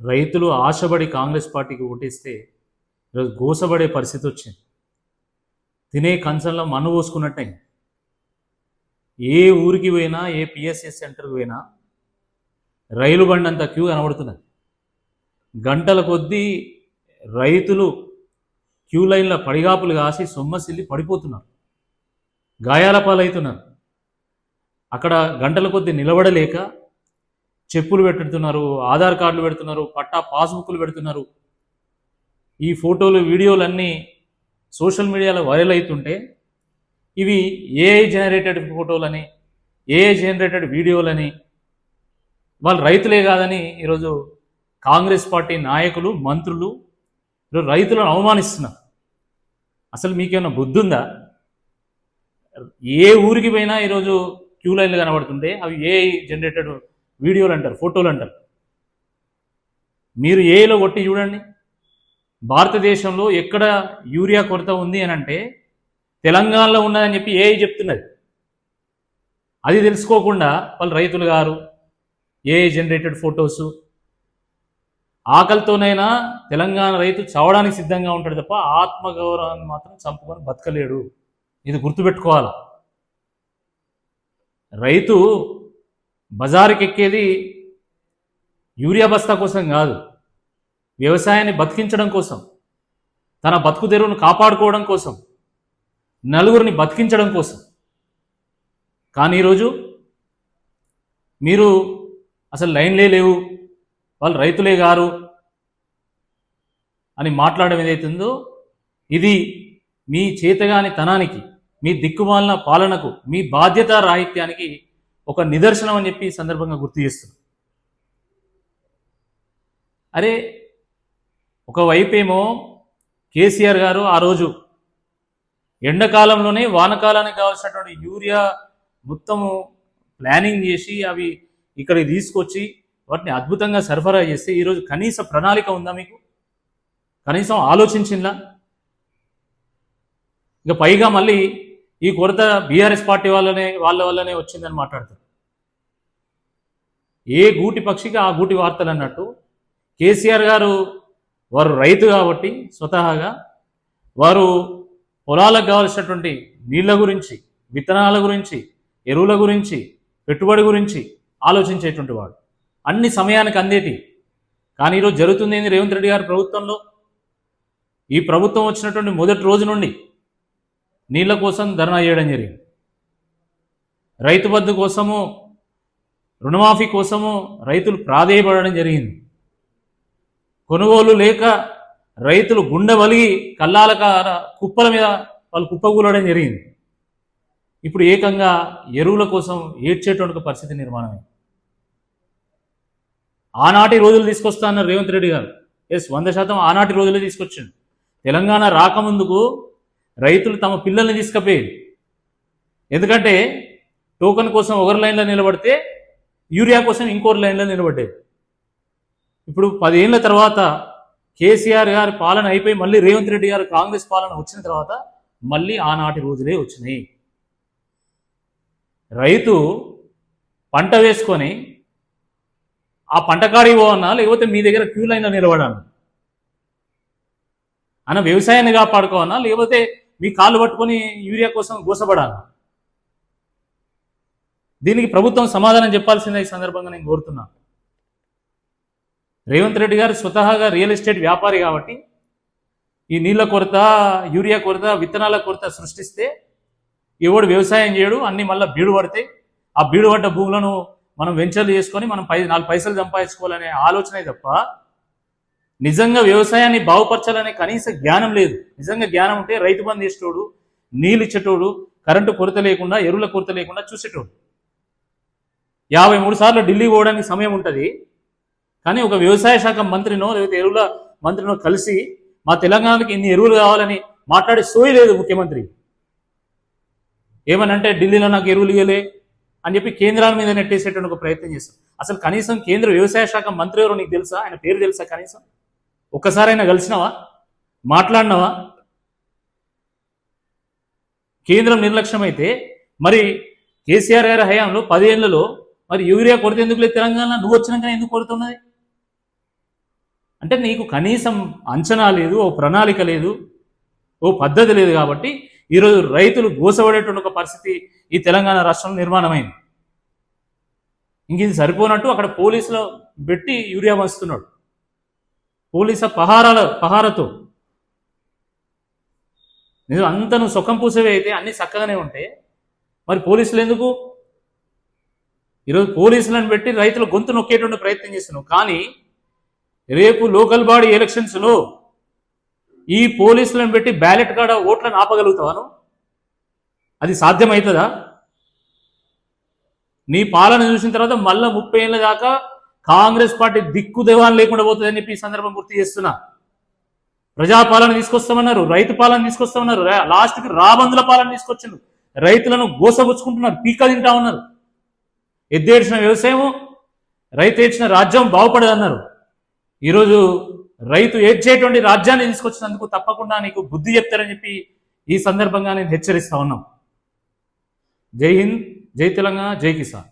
రైతులు ఆశపడి కాంగ్రెస్ పార్టీకి ఓటేస్తే ఈరోజు గోసపడే పరిస్థితి వచ్చింది. తినే కంచంలో మన్ను పోసుకున్నట్టే. ఏ ఊరికి పోయినా, ఏ పిఎస్ఎస్ సెంటర్కి పోయినా రైలు బండి అంత క్యూ కనబడుతున్నది. గంటల కొద్దీ రైతులు క్యూ లైన్ల పడిగాపులు కాసి సొమ్మసిల్లి పడిపోతున్నారు, గాయాల పాలవుతున్నారు. అక్కడ గంటల కొద్దీ నిలబడలేక చెప్పులు పెడుతున్నారు, ఆధార్ కార్డులు పెడుతున్నారు, పట్టా పాస్బుక్లు పెడుతున్నారు. ఈ ఫోటోలు వీడియోలన్నీ సోషల్ మీడియాలో వైరల్ అవుతుంటే ఇవి ఏఐ జనరేటెడ్ ఫోటోలని, ఏఐ జనరేటెడ్ వీడియోలని, వాళ్ళు రైతులే కాదని ఈరోజు కాంగ్రెస్ పార్టీ నాయకులు, మంత్రులు ఈరోజు రైతులను అవమానిస్తున్నారు. అసలు మీకేమైనా బుద్ధి ఉందా? ఏ ఊరికి పోయినా ఈరోజు క్యూ లైన్లు కనబడుతుంటే అవి ఏఐ జనరేటెడ్ వీడియోలు అంటారు, ఫోటోలు అంటారు. మీరు ఏఐలో కొట్టి చూడండి. భారతదేశంలో ఎక్కడ యూరియా కొరత ఉంది అని అంటే తెలంగాణలో ఉన్నదని చెప్పి ఏఐ చెప్తున్నది. అది తెలుసుకోకుండా వాళ్ళు రైతులు గారు ఏఐ జనరేటెడ్ ఫొటోసు. ఆకలితోనైనా తెలంగాణ రైతు చావడానికి సిద్ధంగా ఉంటాడు తప్ప ఆత్మగౌరవాన్ని మాత్రం చంపుకొని బతకలేడు. ఇది గుర్తుపెట్టుకోవాలి. రైతు బజారుకి ఎక్కేది యూరియా బస్తా కోసం కాదు, వ్యవసాయాన్ని బతికించడం కోసం, తన బతుకు తెరువును కాపాడుకోవడం కోసం, నలుగురిని బతికించడం కోసం. కానీ ఈరోజు మీరు అసలు లైన్లే లేవు, వాళ్ళు రైతులే గారు అని మాట్లాడడం ఏదైతుందో ఇది మీ చేతగాని తనానికి, మీ దిక్కుమాలిన పాలనకు, మీ బాధ్యత రాహిత్యానికి ఒక నిదర్శనం అని చెప్పి ఈ సందర్భంగా గుర్తు చేస్తున్నాం. అరే, ఒకవైపేమో కేసీఆర్ గారు ఆ రోజు ఎండాకాలంలోనే వానకాలానికి కావాల్సినటువంటి యూరియా మొత్తము ప్లానింగ్ చేసి అవి ఇక్కడికి తీసుకొచ్చి వాటిని అద్భుతంగా సరఫరా చేస్తే ఈరోజు కనీస ప్రణాళిక ఉందా మీకు? కనీసం ఆలోచించిందా? ఇక పైగా మళ్ళీ ఈ కొరత బీఆర్ఎస్ పార్టీ వాళ్ళ వల్లనే వచ్చిందని మాట్లాడతారు. ఏ గూటి పక్షికి ఆ గూటి వార్తలు అన్నట్టు కేసీఆర్ గారు వారు రైతు కాబట్టి స్వతహాగా వారు పొలాలకు కావాల్సినటువంటి నీళ్ళ గురించి, విత్తనాల గురించి, ఎరువుల గురించి, పెట్టుబడి గురించి ఆలోచించేటువంటి వాడు, అన్ని సమయానికి అందేటి. కానీ ఈరోజు జరుగుతుంది ఏంది? రేవంత్ రెడ్డి గారి ప్రభుత్వంలో, ఈ ప్రభుత్వం వచ్చినటువంటి మొదటి రోజు నుండి నీళ్ల కోసం ధర్నా చేయడం జరిగింది. రైతు బంధు కోసము, రుణమాఫీ కోసము రైతులు ప్రాధేయపడడం జరిగింది. కొనుగోలు లేక రైతులు గుండె వలిగి కల్లాల కుప్పల మీద వాళ్ళు కుప్పగూలడం జరిగింది. ఇప్పుడు ఏకంగా ఎరువుల కోసం ఏడ్చేటువంటి పరిస్థితి నిర్మాణమే. ఆనాటి రోజులు తీసుకొస్తా అన్నారు రేవంత్ రెడ్డి గారు. 100% ఆనాటి రోజులే తీసుకొచ్చిండు. తెలంగాణ రాకముందుకు రైతులు తమ పిల్లల్ని తీసుకుపోయేది. ఎందుకంటే టోకన్ కోసం ఒకరి లైన్లో నిలబడితే యూరియా కోసం ఇంకోరి లైన్లో నిలబడ్డేది. ఇప్పుడు 10 ఏళ్ల తర్వాత కేసీఆర్ గారి పాలన అయిపోయి మళ్ళీ రేవంత్ రెడ్డి గారు కాంగ్రెస్ పాలన వచ్చిన తర్వాత మళ్ళీ ఆనాటి రోజులే వచ్చినాయి. రైతు పంట వేసుకొని ఆ పంట కాడికి పోవన్నా, లేకపోతే మీ దగ్గర క్యూ లైన్లో నిలబడన్నా, అన్న వ్యవసాయాన్ని కాపాడుకోవన్నా, లేకపోతే మీ కాళ్ళు పట్టుకొని యూరియా కోసం గోసపడాలన్నా? దీనికి ప్రభుత్వం సమాధానం చెప్పాల్సిందే ఈ సందర్భంగా నేను కోరుతున్నాను. రేవంత్ రెడ్డి గారు స్వతహాగా రియల్ ఎస్టేట్ వ్యాపారి కాబట్టి ఈ నీళ్ల కొరత, యూరియా కొరత, విత్తనాల కొరత సృష్టిస్తే ఎవడు వ్యవసాయం చేయడు, అన్ని మళ్ళీ బీడు పడతాయి. ఆ బీడు పడ్డ భూములను మనం వెంచర్లు చేసుకొని మనం 4 పైసలు సంపాదించుకోవాలనే ఆలోచనే తప్ప నిజంగా వ్యవసాయాన్ని బాగుపరచాలనే కనీస జ్ఞానం లేదు. నిజంగా జ్ఞానం ఉంటే రైతు బంధు చేసేటోడు, నీళ్ళు ఇచ్చేటోడు, కరెంటు కొరత లేకుండా, ఎరువుల కొరత లేకుండా చూసేటోడు. 53 సార్లు ఢిల్లీ పోవడానికి సమయం ఉంటుంది. కానీ ఒక వ్యవసాయ శాఖ మంత్రినో లేకపోతే ఎరువుల మంత్రినో కలిసి మా తెలంగాణకి ఇన్ని ఎరువులు కావాలని మాట్లాడే సోయి లేదు ముఖ్యమంత్రి. ఏమనంటే ఢిల్లీలో నాకు ఎరువులు ఇవ్వలే అని చెప్పి కేంద్రాల మీద నెట్టేసేటువంటి ఒక ప్రయత్నం చేస్తాం. అసలు కనీసం కేంద్ర వ్యవసాయ శాఖ మంత్రి ఎవరో నీకు తెలుసా? ఆయన పేరు తెలుసా? కనీసం ఒక్కసారైనా కలిసినావా? మాట్లాడినావా? కేంద్రం నిర్లక్ష్యమైతే మరి కేసీఆర్ గారి హయాంలో 10 ఏళ్లలో మరి యూరియా కొరత ఎందుకు లేదు తెలంగాణ? నువ్వు వచ్చినాక ఎందుకు కొరత ఉన్నది? అంటే నీకు కనీసం అంచనా లేదు, ఓ ప్రణాళిక లేదు, ఓ పద్ధతి లేదు. కాబట్టి ఈరోజు రైతులు గోసపడేటువంటి ఒక పరిస్థితి ఈ తెలంగాణ రాష్ట్రంలో నిర్మాణమైంది. ఇంక ఇది సరిపోనట్టు అక్కడ పోలీసులు పెట్టి యూరియా వస్తున్నాడు పోలీసుల పహారతో. నిజం అంత నువ్వు సుఖం పూసేవి అయితే అన్ని చక్కగానే ఉంటే మరి పోలీసులు ఎందుకు? ఈరోజు పోలీసులను పెట్టి రైతుల గొంతు నొక్కేటువంటి ప్రయత్నం చేస్తున్నావు. కానీ రేపు లోకల్ బాడీ ఎలక్షన్స్లో ఈ పోలీసులను పెట్టి బ్యాలెట్ కాడ ఓట్లను ఆపగలుగుతావాను? అది సాధ్యమవుతుందా? నీ పాలన చూసిన తర్వాత మళ్ళా 30 ఏళ్ళ దాకా కాంగ్రెస్ పార్టీ దిక్కు దేవాన్ని లేకుండా పోతుందని చెప్పి ఈ సందర్భం గుర్తు చేస్తున్నా. ప్రజాపాలన తీసుకొస్తామన్నారు, రైతు పాలన తీసుకొస్తామన్నారు, లాస్ట్కి రాబందుల పాలన తీసుకొచ్చిండు. రైతులను గోసపుచ్చుకుంటున్నారు, పీక తింటా ఉన్నారు. ఎద్దేడ్చిన వ్యవసాయం, రైతు ఏడ్చిన రాజ్యం బాగుపడదన్నారు. ఈరోజు రైతు ఏడ్చేటువంటి రాజ్యాన్ని తీసుకొచ్చినందుకు తప్పకుండా నీకు బుద్ధి చెప్తారని చెప్పి ఈ సందర్భంగా నేను హెచ్చరిస్తా ఉన్నాం. జై హింద్, జై తెలంగాణ, జై కిసాన్.